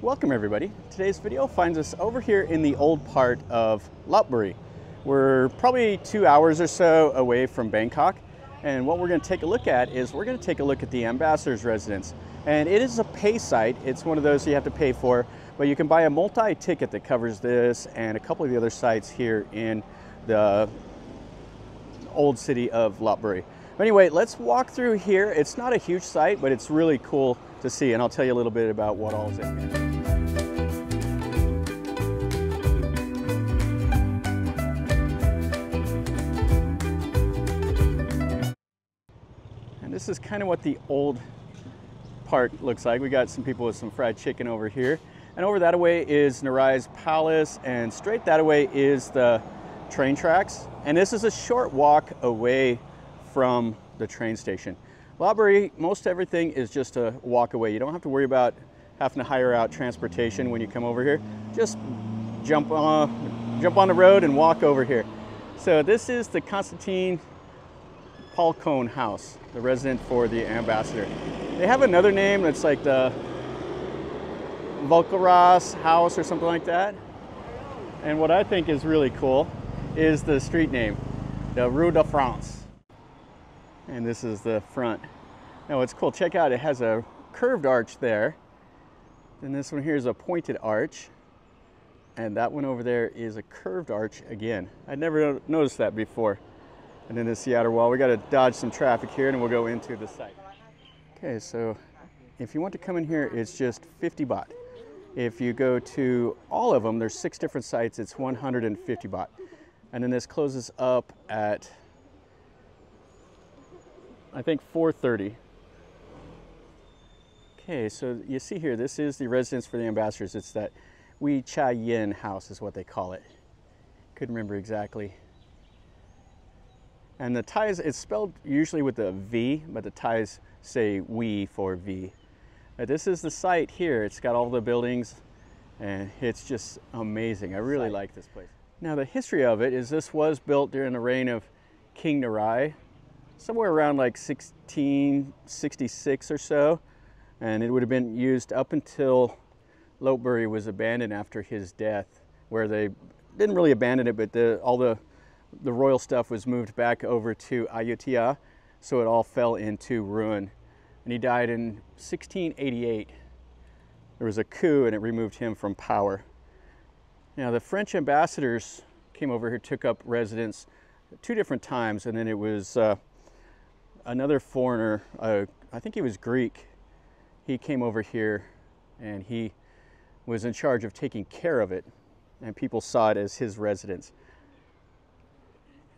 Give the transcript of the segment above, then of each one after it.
Welcome everybody. Today's video finds us over here in the old part of Lopburi. We're probably 2 hours or so away from Bangkok, and what we're going to take a look at is we're going to take a look at the ambassador's residence. And it is a pay site. It's one of those you have to pay for, but you can buy a multi-ticket that covers this and a couple of the other sites here in the old city of Lopburi. Anyway, let's walk through here. It's not a huge site, but it's really cool to see, and I'll tell you a little bit about what all is in here. And this is kind of what the old part looks like. We got some people with some fried chicken over here, and over that way is Narai's palace, and straight that way is the train tracks. And this is a short walk away from the train station. Lopburi, most everything is just a walk away. You don't have to worry about having to hire out transportation when you come over here. Just jump on the road and walk over here. So this is the Constantine Vichayen House, the resident for the ambassador. They have another name that's like the Volkaras House or something like that. And what I think is really cool is the street name, the Rue de France. And this is the front. Now what's cool, check out, it has a curved arch there. And this one here is a pointed arch. And that one over there is a curved arch again. I'd never noticed that before. And then this the outer wall. We got to dodge some traffic here and we'll go into the site. Okay, so if you want to come in here, it's just 50 baht. If you go to all of them, there's 6 different sites, it's 150 baht. And then this closes up at, I think, 4:30. Okay, so you see here, this is the residence for the ambassadors. It's that Vichayen House is what they call it. Couldn't remember exactly. And the Thais, it's spelled usually with a V, but the Thais say we for V. This is the site here. It's got all the buildings, and it's just amazing. I really like this place. Now the history of it is this was built during the reign of King Narai, somewhere around like 1666 or so, and it would have been used up until Lopburi was abandoned after his death, where they didn't really abandon it, but all the royal stuff was moved back over to Ayutthaya, so it all fell into ruin. And he died in 1688. There was a coup and it removed him from power. Now the French ambassadors came over here, took up residence 2 different times, and then it was another foreigner, I think he was Greek. He came over here and he was in charge of taking care of it, and people saw it as his residence.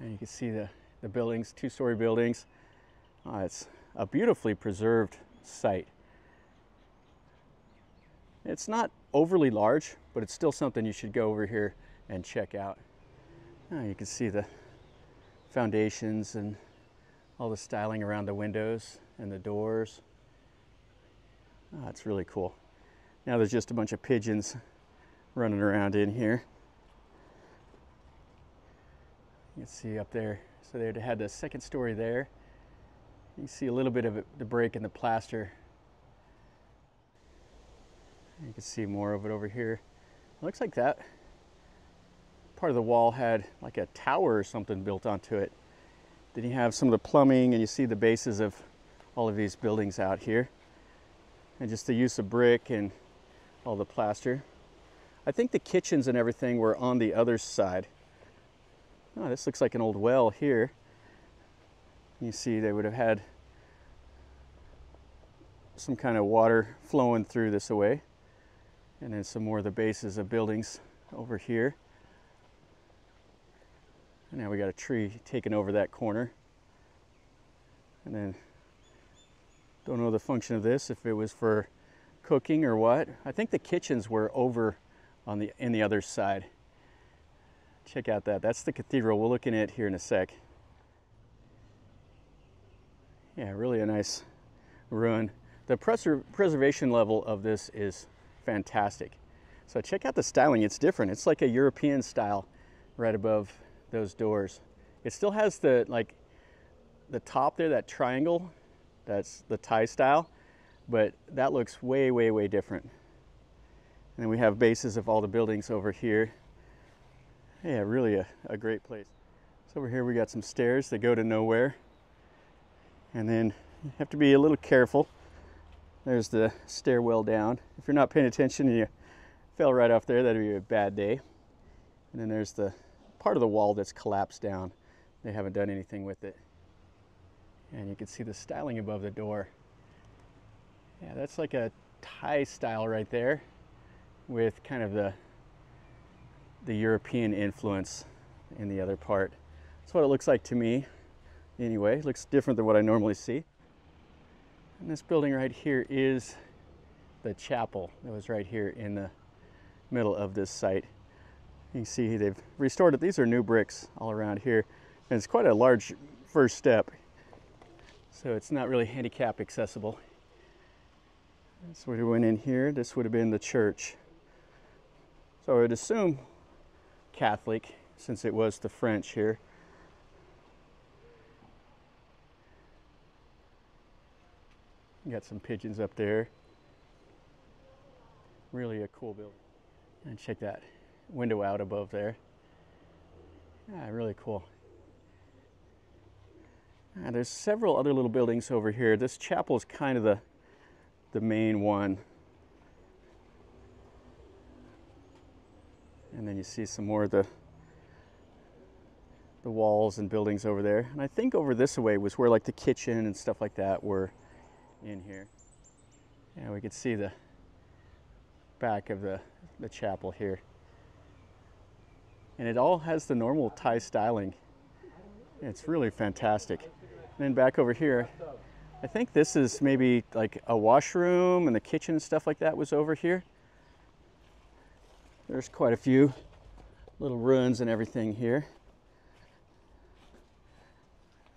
And you can see the buildings, 2-story buildings. It's a beautifully preserved site. It's not overly large, but it's still something you should go over here and check out. You can see the foundations and all the styling around the windows and the doors. It's really cool. Now there's just a bunch of pigeons running around in here. You can see up there, so they had the 2nd story there. You see a little bit of the break in the plaster. You can see more of it over here. It looks like that part of the wall had like a tower or something built onto it. Then you have some of the plumbing, and you see the bases of all of these buildings out here. And just the use of brick and all the plaster. I think the kitchens and everything were on the other side. Oh, this looks like an old well here. You see they would have had some kind of water flowing through this away. And then some more of the bases of buildings over here. And now we got a tree taking over that corner. And then, don't know the function of this, if it was for cooking or what. I think the kitchens were over on in the other side. Check out that. That's the cathedral we'll look at here in a sec. Yeah, really a nice ruin. The preservation level of this is fantastic. So check out the styling. It's different. It's like a European style right above those doors. It still has the top there, that triangle. That's the Thai style, but that looks way, way, way different. And then we have bases of all the buildings over here. Yeah, really a great place. So over here we got some stairs that go to nowhere. And then you have to be a little careful. There's the stairwell down. If you're not paying attention and you fell right off there, that'd be a bad day. And then there's the part of the wall that's collapsed down. They haven't done anything with it. And you can see the styling above the door. Yeah, that's like a Thai style right there with kind of the European influence in the other part. That's what it looks like to me. Anyway, it looks different than what I normally see. And this building right here is the chapel that was right here in the middle of this site. You can see they've restored it. These are new bricks all around here. And it's quite a large first step. So it's not really handicap accessible. So we went in here. This would have been the church. So I would assume Catholic, since it was the French here. You got some pigeons up there. Really a cool building. And check that window out above there. Yeah, really cool. There's several other little buildings over here. This chapel is kind of the main one. And then you see some more of the walls and buildings over there. And I think over this way was where like the kitchen and stuff like that were in here. Yeah, we could see the back of the chapel here. And it all has the normal Thai styling. It's really fantastic. And then back over here, I think this is maybe like a washroom, and the kitchen and stuff like that was over here. There's quite a few little ruins and everything here.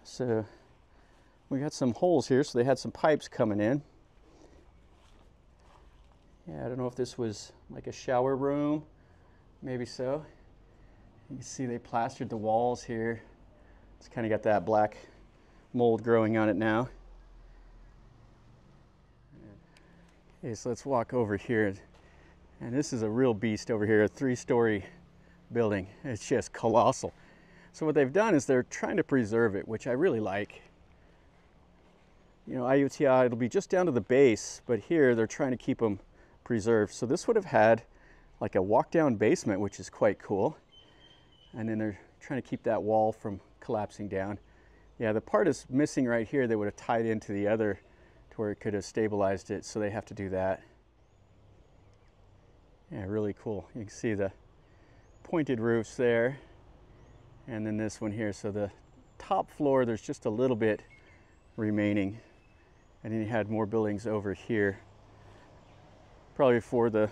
So we got some holes here, so they had some pipes coming in. Yeah, I don't know if this was like a shower room, maybe so. You can see they plastered the walls here. It's kind of got that black mold growing on it now. Okay, so let's walk over here. And this is a real beast over here, a 3-story building. It's just colossal. So what they've done is they're trying to preserve it, which I really like. You know, Ayutthaya, it'll be just down to the base, but here they're trying to keep them preserved. So this would have had like a walk-down basement, which is quite cool. And then they're trying to keep that wall from collapsing down. Yeah, the part is missing right here. They would have tied into the other to where it could have stabilized it, so they have to do that. Yeah, really cool. You can see the pointed roofs there. And then this one here. So the top floor, there's just a little bit remaining. And then you had more buildings over here. Probably for the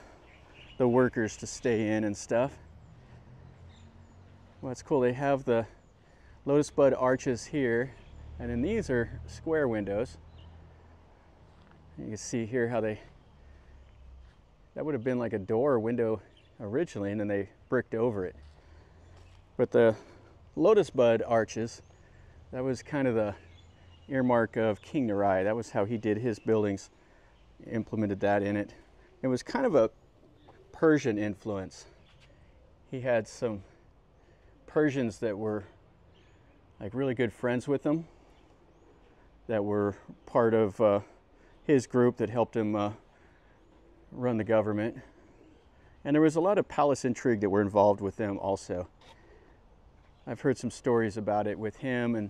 workers to stay in and stuff. Well, it's cool. They have the lotus bud arches here. And then these are square windows. You can see here how that would have been like a door or window originally, and then they bricked over it. But the lotus bud arches, that was kind of the earmark of King Narai. That was how he did his buildings, implemented that in it. It was kind of a Persian influence. He had some Persians that were like really good friends with him, that were part of his group that helped him run the government. And there was a lot of palace intrigue that were involved with them also. I've heard some stories about it with him and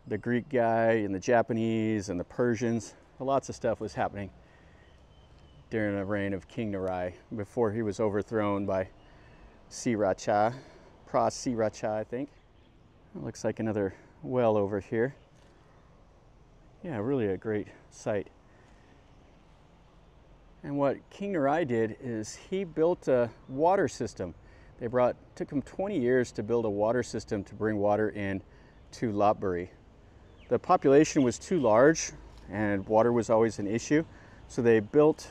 the Greek guy and the Japanese and the Persians. Lots of stuff was happening during the reign of King Narai before he was overthrown by Sriracha, Pra-Sriracha, I think. It looks like another well over here. Yeah, really a great site. And what King Narai did is he built a water system. Took him 20 years to build a water system to bring water in to Lopburi. The population was too large and water was always an issue. So they built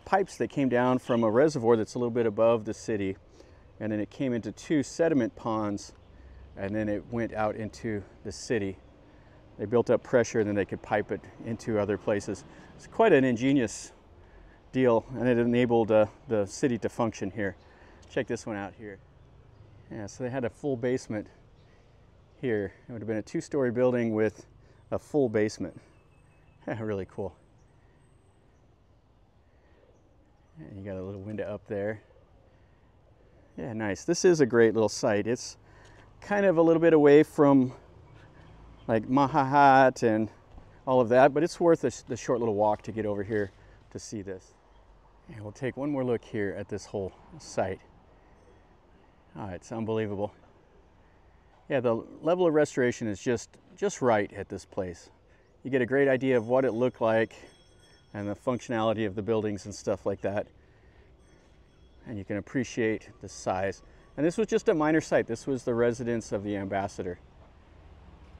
pipes that came down from a reservoir that's a little bit above the city. And then it came into 2 sediment ponds, and then it went out into the city. They built up pressure and then they could pipe it into other places. It's quite an ingenious deal, and it enabled the city to function here. Check this one out here. Yeah, so they had a full basement here. It would have been a 2-story building with a full basement. Yeah, really cool. And you got a little window up there. Yeah, nice. This is a great little site. It's kind of a little bit away from like Mahahat and all of that, but it's worth the short little walk to get over here to see this. And we'll take one more look here at this whole site. Oh, it's unbelievable. Yeah, the level of restoration is just right at this place. You get a great idea of what it looked like and the functionality of the buildings and stuff like that. And you can appreciate the size. And this was just a minor site. This was the residence of the ambassador.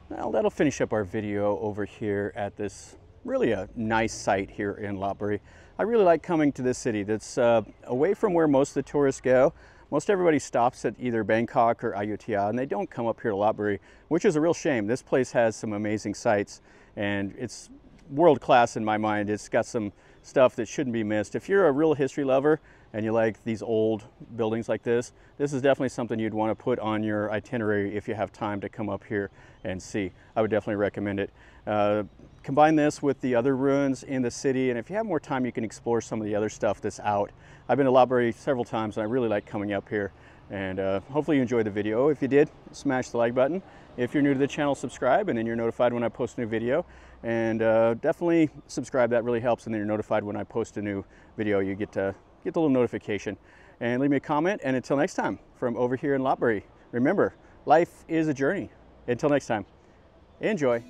Well, that'll finish up our video over here at this really a nice site here in Lopburi. I really like coming to this city. That's away from where most of the tourists go. Most everybody stops at either Bangkok or Ayutthaya, and they don't come up here to Lopburi, which is a real shame. This place has some amazing sights, and it's world class in my mind. It's got some stuff that shouldn't be missed. If you're a real history lover and you like these old buildings like this is definitely something you'd want to put on your itinerary if you have time to come up here and see. I would definitely recommend it. Combine this with the other ruins in the city, and if you have more time, you can explore some of the other stuff that's out. I've been to Lopburi several times, and I really like coming up here. And hopefully you enjoyed the video. If you did, smash the like button. If you're new to the channel, subscribe, and then you're notified when I post a new video. And definitely subscribe, that really helps, and then you're notified when I post a new video. You get the little notification. And leave me a comment, and until next time, from over here in Lopburi, remember, life is a journey. Until next time, enjoy.